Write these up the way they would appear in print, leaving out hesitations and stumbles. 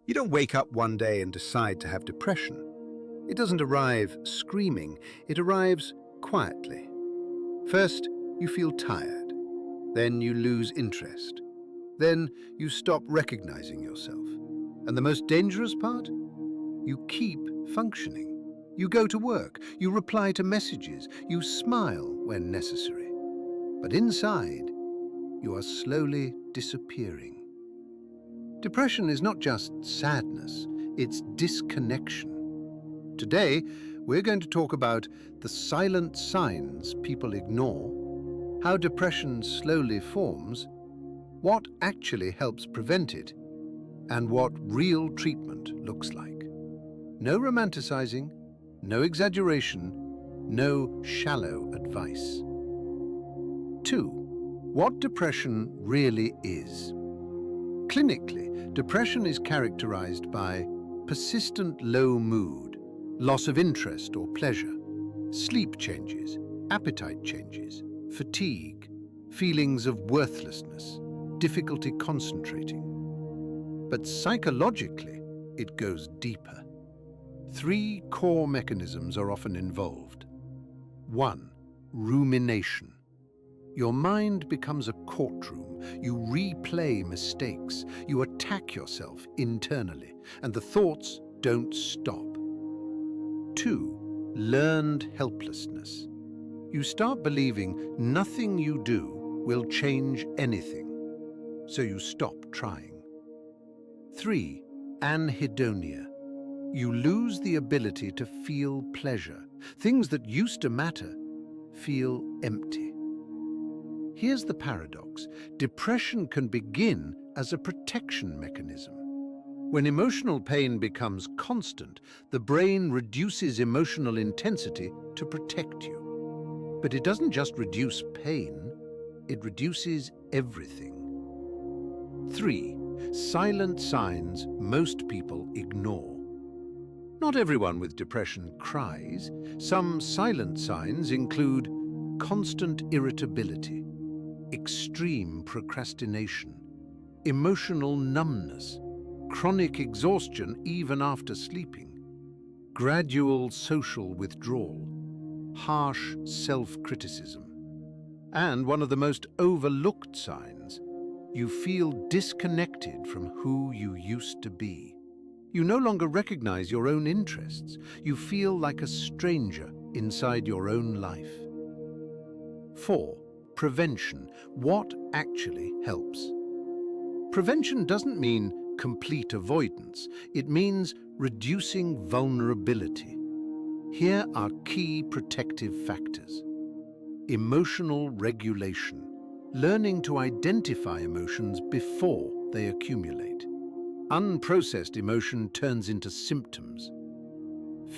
You don't wake up one day and decide to have depression. It doesn't arrive screaming, it arrives quietly. First, you feel tired. Then you lose interest. Then you stop recognizing yourself. And the most dangerous part? You keep functioning. You go to work, you reply to messages, you smile when necessary. But inside, you are slowly disappearing. Depression is not just sadness, it's disconnection. Today, we're going to talk about the silent signs people ignore, how depression slowly forms, what actually helps prevent it, and what real treatment looks like. No romanticizing, no exaggeration, no shallow advice. 2. What depression really is. Clinically, depression is characterized by persistent low mood, loss of interest or pleasure, sleep changes, appetite changes, fatigue, feelings of worthlessness, difficulty concentrating. But psychologically, it goes deeper. 3 core mechanisms are often involved. 1. Rumination. Your mind becomes a courtroom. You replay mistakes. You attack yourself internally, and the thoughts don't stop. 2. Learned helplessness. You start believing nothing you do will change anything, so you stop trying. 3. Anhedonia. You lose the ability to feel pleasure. Things that used to matter feel empty. Here's the paradox. Depression can begin as a protection mechanism. When emotional pain becomes constant, the brain reduces emotional intensity to protect you. But it doesn't just reduce pain, it reduces everything. 3. Silent signs most people ignore. Not everyone with depression cries. Some silent signs include constant irritability, extreme procrastination, emotional numbness, chronic exhaustion even after sleeping, gradual social withdrawal, harsh self-criticism. And one of the most overlooked signs, you feel disconnected from who you used to be. You no longer recognize your own interests. You feel like a stranger inside your own life. 4. Prevention. What actually helps? Prevention doesn't mean complete avoidance. It means reducing vulnerability. Here are key protective factors. Emotional regulation. Learning to identify emotions before they accumulate. Unprocessed emotion turns into symptoms.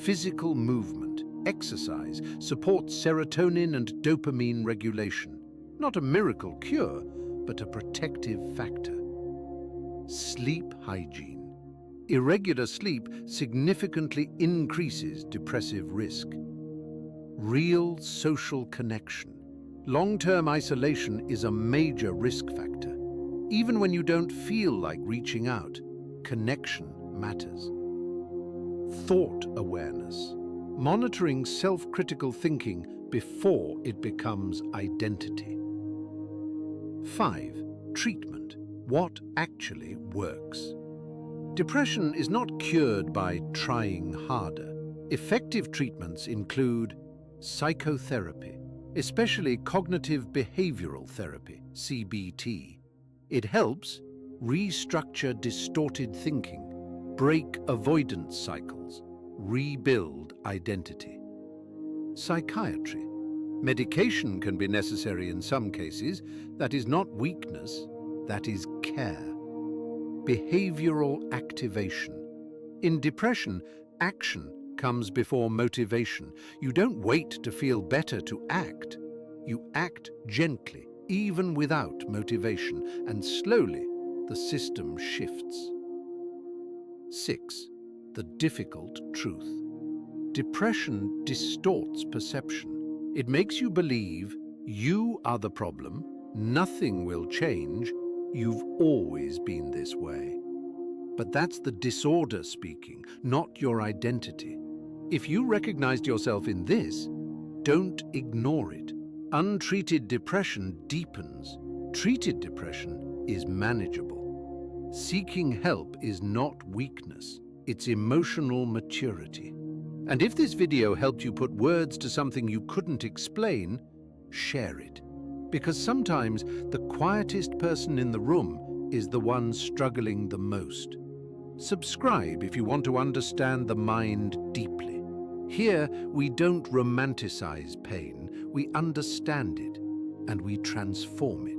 Physical movement, exercise, supports serotonin and dopamine regulation. Not a miracle cure, but a protective factor. Sleep hygiene. Irregular sleep significantly increases depressive risk. Real social connection. Long-term isolation is a major risk factor. Even when you don't feel like reaching out, connection matters. Thought awareness. Monitoring self-critical thinking before it becomes identity. 5. Treatment. What actually works? Depression is not cured by trying harder. Effective treatments include psychotherapy, especially cognitive behavioral therapy, CBT. It helps restructure distorted thinking, break avoidance cycles, rebuild identity. Psychiatry. Medication can be necessary in some cases. That is not weakness, that is care. Behavioral activation. In depression, action comes before motivation. You don't wait to feel better to act. You act gently, even without motivation, and slowly the system shifts. 6. The difficult truth. Depression distorts perception. It makes you believe you are the problem, nothing will change, you've always been this way. But that's the disorder speaking, not your identity. If you recognized yourself in this, don't ignore it. Untreated depression deepens. Treated depression is manageable. Seeking help is not weakness, it's emotional maturity. And if this video helped you put words to something you couldn't explain, share it. Because sometimes the quietest person in the room is the one struggling the most. Subscribe if you want to understand the mind deeply. Here, we don't romanticize pain, we understand it, and we transform it.